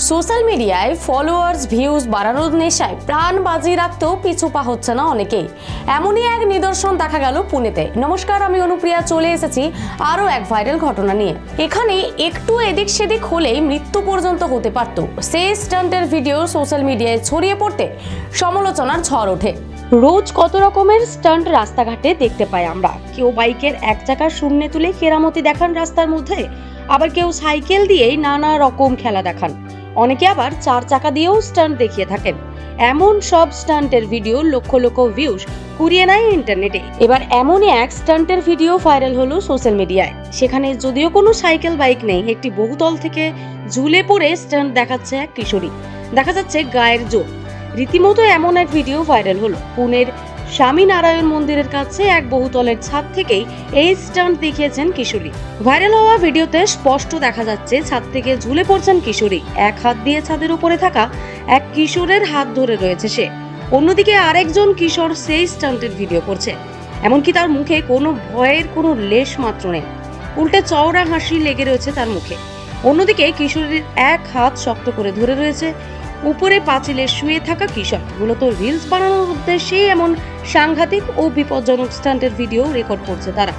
Social মিডিয়ায় followers views বাড়ানোর নেশায় প্রাণ বাজি রাখতেও পিছু পা হচ্ছে না অনেকেই। এমনই এক নিদর্শন দেখা গেল পুনেতে। নমস্কার, আমি অনুপ্রিয়া চলে এসেছি আরও এক ভাইরাল ঘটনা নিয়ে। এখানে একটু এদিক সেদিক হলেই মৃত্যু পর্যন্ত হতে পারত। সেই স্টান্টের ভিডিও সোশ্যাল মিডিয়ায় ছড়িয়ে পড়তে সমালোচনার ঝড় ওঠে। রোজ কত রকমের স্টান্ট রাস্তাঘাটে দেখতে পাই আমরা। কেউ বাইকের এক চাকা শূন্যে তুলে কেরামতি দেখান রাস্তার মধ্যে, আবার কেউ সাইকেল দিয়েই নানা রকম খেলা দেখান, অনেকে আবার 4 চাকা দিয়েও স্টান্ট দেখিয়ে থাকেন। এমন সব স্টান্টের ভিডিও লক্ষ লক্ষ ভিউজ কুড়িয়ে নেয় ইন্টারনেটে। এবার এমনই এক স্টান্টের ভিডিও ভাইরাল হলো সোশ্যাল মিডিয়ায়। সেখানে যদিও কোনো সাইকেল বাইক নেই, একটি বহুতল থেকে ঝুলে পড়ে স্টান্ট দেখাচ্ছে এক কিশোরী। দেখা যাচ্ছে গায়ের জোর। রীতিমতো এমন এক ভিডিও ভাইরাল হলো পুনের স্বামীনারায়ণ মন্দিরের কাছে এক বহুতলের ছাদ থেকেই এই স্টান্ট দেখিয়েছেন কিশোরী। ভাইরাল হওয়া ভিডিওতে স্পষ্ট দেখা যাচ্ছে ছাদ থেকে ঝুলে পড়ছেন কিশোরী। এক হাত দিয়ে ছাদের উপরে থাকা এক কিশোরের হাত ধরে রয়েছে সে। অন্যদিকে আরেকজন কিশোর সেই স্টান্টের ভিডিও করছে, এমনকি তার মুখে কোনো ভয়ের কোনো লেশ মাত্র নেই, উল্টে চওড়া হাসি লেগে রয়েছে তার মুখে। অন্যদিকে কিশোরীর এক হাত শক্ত করে ধরে রয়েছে উপরে পাঁচিলে শুয়ে থাকা কিশোর। মূলত রিলস বানানোর উদ্দেশ্যে এমন সাংঘাতিক ও বিপজ্জনক স্টান্টের ভিডিও রেকর্ড করছে তারা।